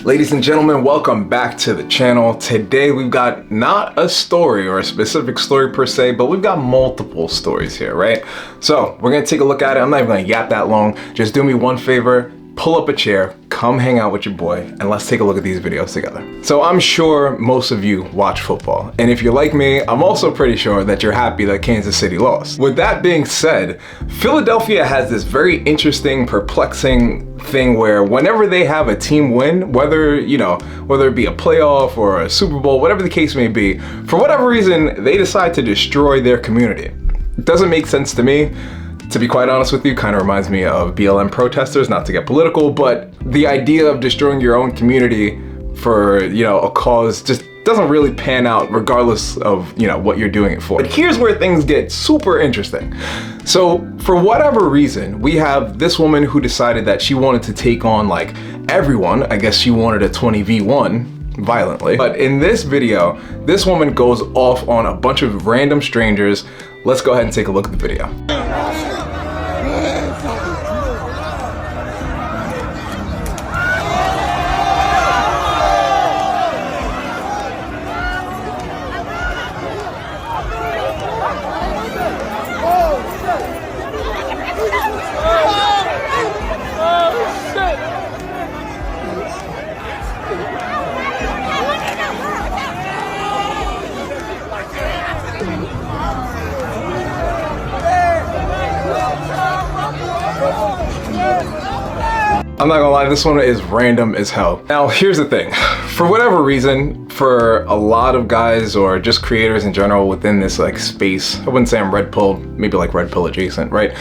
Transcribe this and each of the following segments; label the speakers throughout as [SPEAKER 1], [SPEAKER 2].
[SPEAKER 1] Ladies and gentlemen, welcome back to the channel. Today we've got not a story or a specific story per se, but we've got multiple stories here, right? So we're gonna take a look at it. I'm not even gonna yap that long. Just do me one favor, pull up a chair, come hang out with your boy, and let's take a look at these videos together. So I'm sure most of you watch football, and if you're like me, I'm also pretty sure that you're happy that Kansas City lost. With that being said, Philadelphia has this very interesting, perplexing thing where whenever they have a team win, whether it be a playoff or a Super Bowl, whatever the case may be, for whatever reason, they decide to destroy their community. It doesn't make sense to me. To be quite honest with you, kind of reminds me of BLM protesters, not to get political, but the idea of destroying your own community for, a cause just doesn't really pan out regardless of, what you're doing it for. But here's where things get super interesting. So for whatever reason, we have this woman who decided that she wanted to take on like everyone. I guess she wanted a 20v1 violently. But in this video, this woman goes off on a bunch of random strangers. Let's go ahead and take a look at the video. I'm not gonna lie, this one is random as hell. Now, here's the thing. For whatever reason, for a lot of guys or just creators in general within this like space, I wouldn't say I'm red pill, maybe like red pill adjacent, right?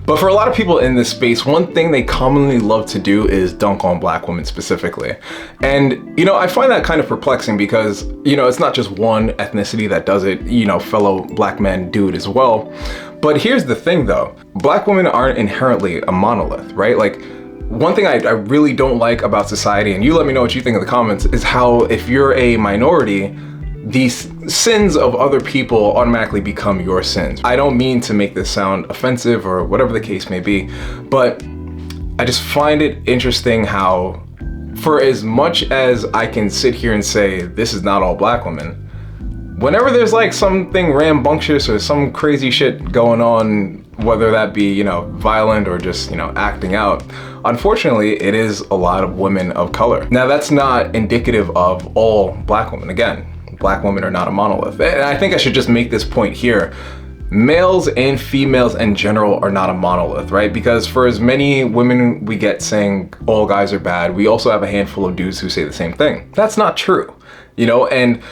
[SPEAKER 1] But for a lot of people in this space, one thing they commonly love to do is dunk on black women specifically. And, I find that kind of perplexing because, it's not just one ethnicity that does it, fellow black men do it as well. But here's the thing though, black women aren't inherently a monolith, right? Like, one thing I really don't like about society, and you let me know what you think in the comments, is how if you're a minority, these sins of other people automatically become your sins. I don't mean to make this sound offensive or whatever the case may be, but I just find it interesting how, for as much as I can sit here and say, this is not all black women, whenever there's like something rambunctious or some crazy shit going on, whether that be, violent or just, acting out, unfortunately, it is a lot of women of color. Now, that's not indicative of all black women. Again, black women are not a monolith. And I think I should just make this point here. Males and females in general are not a monolith, right? Because for as many women we get saying all guys are bad, we also have a handful of dudes who say the same thing. That's not true, and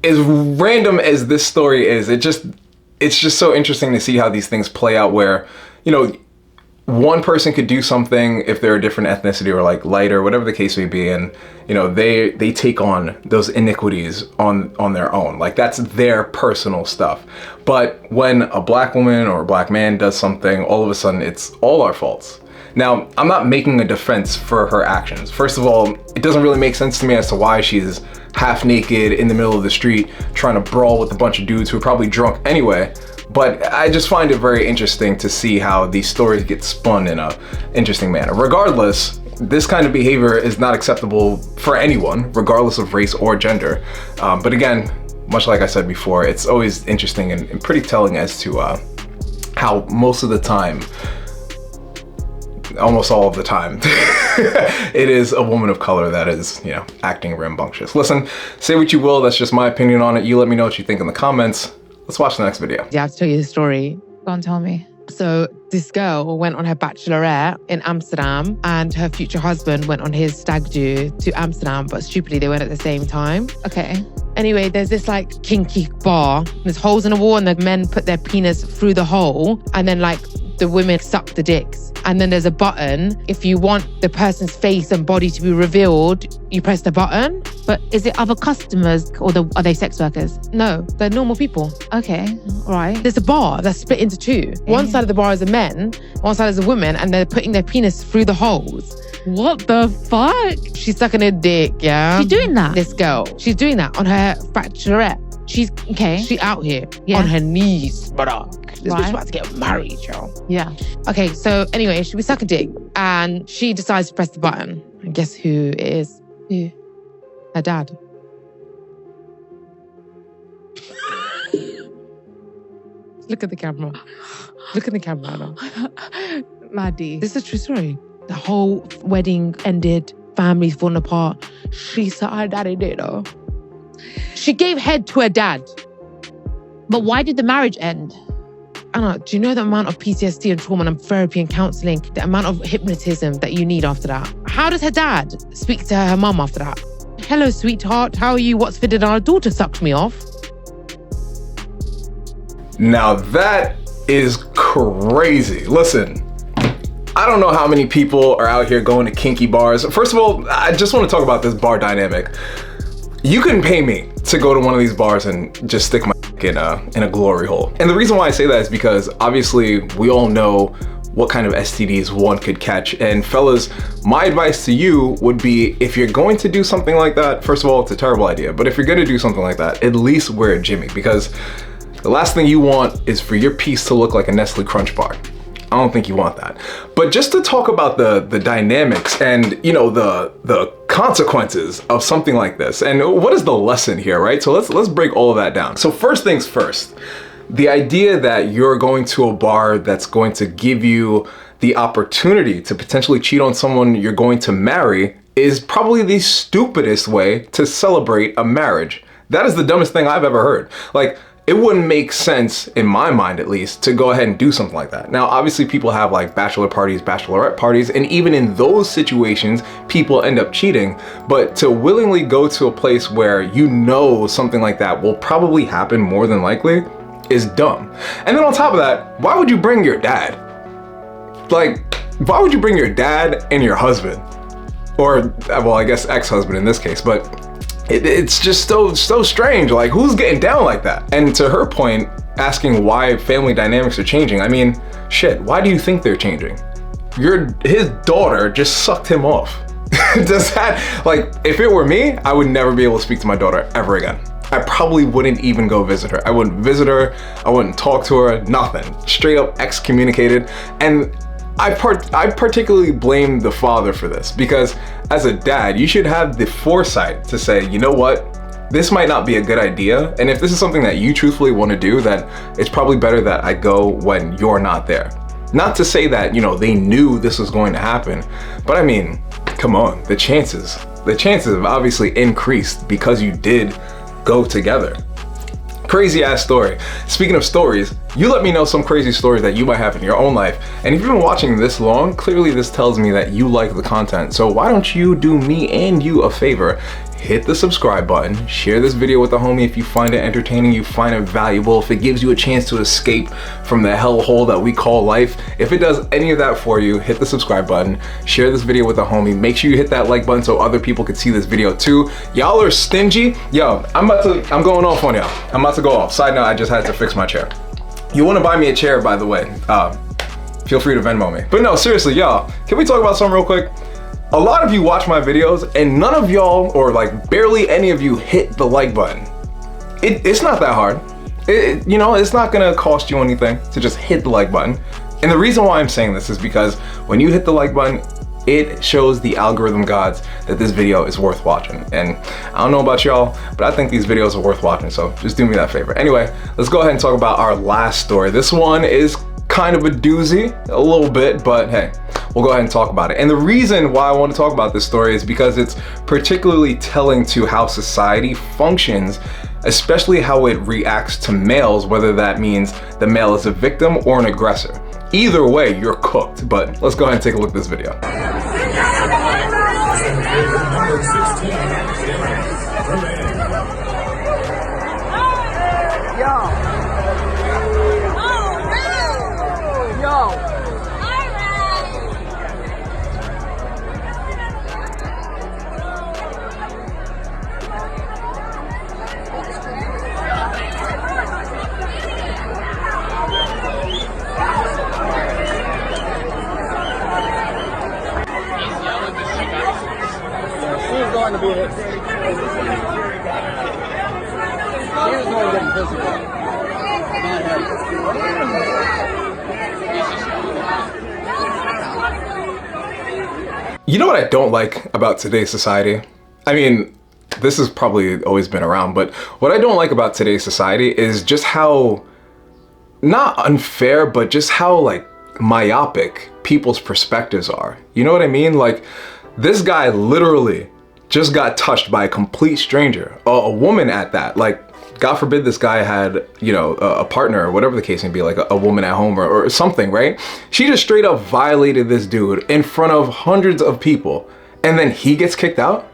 [SPEAKER 1] as random as this story is, it's just so interesting to see how these things play out where, one person could do something if they're a different ethnicity or like lighter, whatever the case may be, and they take on those iniquities on their own. Like, that's their personal stuff. But when a black woman or a black man does something, all of a sudden it's all our faults. Now, I'm not making a defense for her actions. First of all, it doesn't really make sense to me as to why she's half naked in the middle of the street trying to brawl with a bunch of dudes who are probably drunk anyway. But I just find it very interesting to see how these stories get spun in a interesting manner. Regardless, this kind of behavior is not acceptable for anyone, regardless of race or gender. But again, much like I said before, it's always interesting and pretty telling as to how most of the time, almost all of the time, it is a woman of color that is, acting rambunctious. Listen, say what you will, that's just my opinion on it. You let me know what you think in the comments. Let's watch the next video.
[SPEAKER 2] Yeah, I have to tell you the story.
[SPEAKER 3] Go on, tell me.
[SPEAKER 2] So this girl went on her bachelorette in Amsterdam and her future husband went on his stag do to Amsterdam, but stupidly they went at the same time.
[SPEAKER 3] Okay.
[SPEAKER 2] Anyway, there's this like kinky bar. There's holes in the wall and the men put their penis through the hole and then like the women suck the dicks. And then there's a button. If you want the person's face and body to be revealed, you press the button.
[SPEAKER 3] But is it other customers or are they sex workers?
[SPEAKER 2] No, they're normal people.
[SPEAKER 3] Okay, all right.
[SPEAKER 2] There's a bar that's split into two.
[SPEAKER 3] Okay.
[SPEAKER 2] One side of the bar is the men, one side is the women, and they're putting their penis through the holes.
[SPEAKER 3] What the fuck?
[SPEAKER 2] She's sucking a dick, yeah?
[SPEAKER 3] She's doing that?
[SPEAKER 2] This girl. She's doing that on her bachelorette.
[SPEAKER 3] She's, okay.
[SPEAKER 2] She out here
[SPEAKER 3] Yeah.
[SPEAKER 2] on her knees, brother. This
[SPEAKER 3] Right.
[SPEAKER 2] bitch about to get married, y'all.
[SPEAKER 3] Yeah.
[SPEAKER 2] Okay, so anyway, she was sucking dick and she decides to press the button. And guess who it is? Who? Her dad. Look at the camera. Look at the camera now.
[SPEAKER 3] Maddie.
[SPEAKER 2] This is a true story. The whole wedding ended, families falling apart. She said her daddy did her. She gave head to her dad.
[SPEAKER 3] But why did the marriage end?
[SPEAKER 2] Anna, do you know the amount of PTSD and trauma and therapy and counselling, the amount of hypnotism that you need after that? How does her dad speak to her mum after that? Hello, sweetheart. How are you? What's fitted? Our daughter sucked me off.
[SPEAKER 1] Now that is crazy. Listen, I don't know how many people are out here going to kinky bars. First of all, I just want to talk about this bar dynamic. You couldn't pay me to go to one of these bars and just stick my in a glory hole. And the reason why I say that is because obviously we all know what kind of STDs one could catch. And fellas, my advice to you would be, if you're going to do something like that, first of all, it's a terrible idea. But if you're going to do something like that, at least wear a Jimmy, because the last thing you want is for your piece to look like a Nestle Crunch bar. I don't think you want that. But just to talk about the dynamics and, you know, the consequences of something like this, and what is the lesson here, right? So let's break all of that down. So first things first, the idea that you're going to a bar that's going to give you the opportunity to potentially cheat on someone you're going to marry is probably the stupidest way to celebrate a marriage. That is the dumbest thing I've ever heard. Like, it wouldn't make sense, in my mind at least, to go ahead and do something like that. Now, obviously people have like bachelor parties, bachelorette parties, and even in those situations, people end up cheating. But to willingly go to a place where you know something like that will probably happen more than likely is dumb. And then on top of that, why would you bring your dad? Like, why would you bring your dad and your husband? Or, well, I guess ex-husband in this case, but it's just so strange. Like, who's getting down like that? And to her point, asking why family dynamics are changing, I mean, shit, why do you think they're changing? His daughter just sucked him off. Does that, like, if it were me, I would never be able to speak to my daughter ever again. I probably wouldn't even go visit her. I wouldn't visit her, I wouldn't talk to her, nothing. Straight up excommunicated. And I particularly blame the father for this, because as a dad, you should have the foresight to say, you know what, this might not be a good idea. And if this is something that you truthfully want to do, then it's probably better that I go when you're not there. Not to say that, you know, they knew this was going to happen, but I mean, come on, the chances have obviously increased because you did go together. Crazy ass story. Speaking of stories, you let me know some crazy stories that you might have in your own life. And if you've been watching this long, clearly this tells me that you like the content. So why don't you do me and you a favor? Hit the subscribe button, share this video with a homie if you find it entertaining, you find it valuable, if it gives you a chance to escape from the hellhole that we call life. If it does any of that for you, hit the subscribe button, share this video with a homie, make sure you hit that like button so other people can see this video too. Y'all are stingy. Yo, I'm going off on y'all. I'm about to go off. Side note, I just had to fix my chair. You wanna buy me a chair, by the way, feel free to Venmo me. But no, seriously, y'all, can we talk about something real quick? A lot of you watch my videos and none of y'all, or like barely any of you, hit the like button. It's not that hard. You know, it's not gonna cost you anything to just hit the like button. And the reason why I'm saying this is because when you hit the like button, it shows the algorithm gods that this video is worth watching. And I don't know about y'all, but I think these videos are worth watching, so just do me that favor. Anyway, let's go ahead and talk about our last story. This one is kind of a doozy, a little bit, but hey, we'll go ahead and talk about it. And the reason why I want to talk about this story is because it's particularly telling to how society functions, especially how it reacts to males, whether that means the male is a victim or an aggressor. Either way, you're cooked. But let's go ahead and take a look at this video.
[SPEAKER 4] Going to be hit. She was going to get physical.
[SPEAKER 1] You know what I don't like about today's society? I mean, this has probably always been around, but what I don't like about today's society is just how, not unfair, but just how like myopic people's perspectives are. You know what I mean? Like, this guy literally just got touched by a complete stranger, a woman at that. Like, God forbid this guy had, you know, a partner or whatever the case may be, like a woman at home or something, right? She just straight up violated this dude in front of hundreds of people, and then he gets kicked out?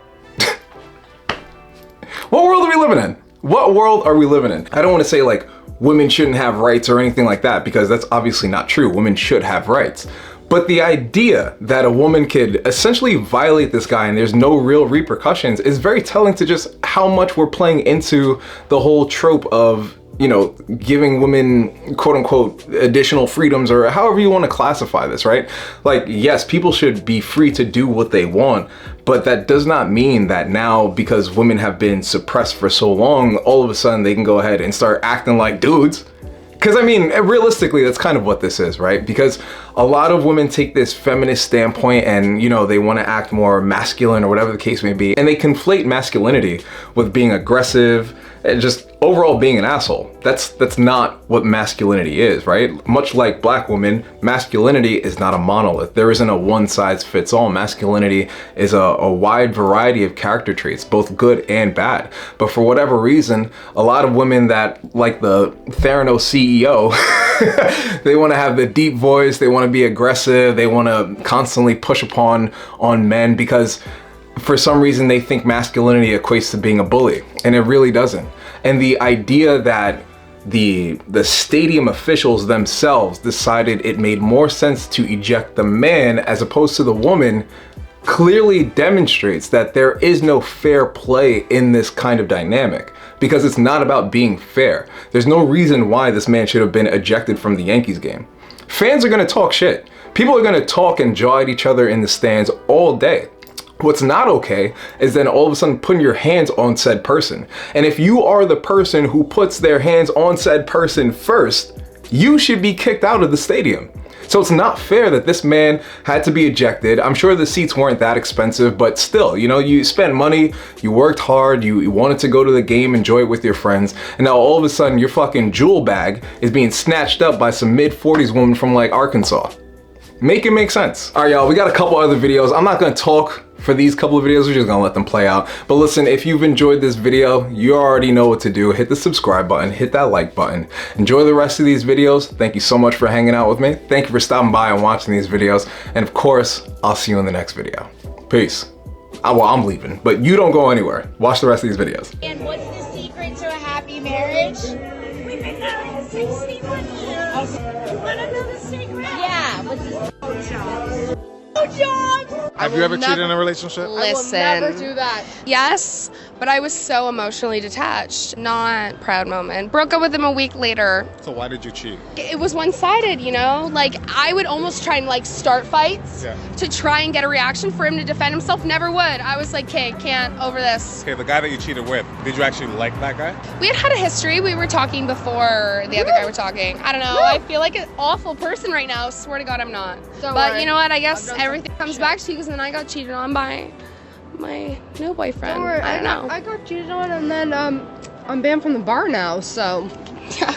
[SPEAKER 1] What world are we living in? What world are we living in? I don't want to say like women shouldn't have rights or anything like that, because that's obviously not true. Women should have rights. But the idea that a woman could essentially violate this guy and there's no real repercussions is very telling to just how much we're playing into the whole trope of, you know, giving women quote unquote additional freedoms, or however you want to classify this, right? Like, yes, people should be free to do what they want, but that does not mean that now, because women have been suppressed for so long, all of a sudden they can go ahead and start acting like dudes. Because I mean, realistically, that's kind of what this is, right? Because a lot of women take this feminist standpoint and, you know, they want to act more masculine or whatever the case may be. And they conflate masculinity with being aggressive and just overall being an asshole. That's not what masculinity is, right? Much like black women, masculinity is not a monolith. There isn't a one size fits all. Masculinity is a wide variety of character traits, both good and bad. But for whatever reason, a lot of women that, like the Theranos CEO, they want to have the deep voice, they want to be aggressive, they want to constantly push upon men because for some reason they think masculinity equates to being a bully, and it really doesn't. And the idea that the stadium officials themselves decided it made more sense to eject the man as opposed to the woman clearly demonstrates that there is no fair play in this kind of dynamic, because it's not about being fair. There's no reason why this man should have been ejected from the Yankees game. Fans are gonna talk shit. People are gonna talk and jaw at each other in the stands all day. What's not okay is then all of a sudden putting your hands on said person. And if you are the person who puts their hands on said person first, you should be kicked out of the stadium. So it's not fair that this man had to be ejected. I'm sure the seats weren't that expensive, but still, you know, you spent money, you worked hard, you wanted to go to the game, enjoy it with your friends, and now all of a sudden your fucking jewel bag is being snatched up by some mid-40s woman from like Arkansas. Make it make sense. All right, y'all, we got a couple other videos. I'm not gonna talk for these couple of videos, we're just gonna let them play out. But listen, if you've enjoyed this video, you already know what to do. Hit the subscribe button, hit that like button. Enjoy the rest of these videos. Thank you so much for hanging out with me. Thank you for stopping by and watching these videos. And of course, I'll see you in the next video. Peace. Well, I'm leaving, but you don't go anywhere. Watch the rest of these videos.
[SPEAKER 5] And what's the secret to a happy marriage? We've been married 61 years. Okay. You wanna know the secret? Yeah. What's the secret? Jobs.
[SPEAKER 6] Have you ever cheated in a relationship?
[SPEAKER 7] Listen,
[SPEAKER 5] I will never do that.
[SPEAKER 7] yes, but I was so emotionally detached. Not proud moment. Broke up with him a week later.
[SPEAKER 6] So why did you cheat?
[SPEAKER 7] It was one-sided, you know? Like, I would almost try and like start fights to try and get a reaction for him to defend himself. Never would. I was like, okay, can't over this.
[SPEAKER 6] Okay, the guy that you cheated with, did you actually like that guy?
[SPEAKER 7] We had a history. We were talking before the other guy were talking. I don't know. I feel like an awful person right now. Swear to God, I'm not. But
[SPEAKER 5] worry.
[SPEAKER 7] you know what? I guess everything comes back to you, because then I got cheated on by my new boyfriend.
[SPEAKER 5] Don't worry,
[SPEAKER 7] I don't know.
[SPEAKER 5] I got cheated on, and then I'm banned from the bar now, so.
[SPEAKER 7] Yeah.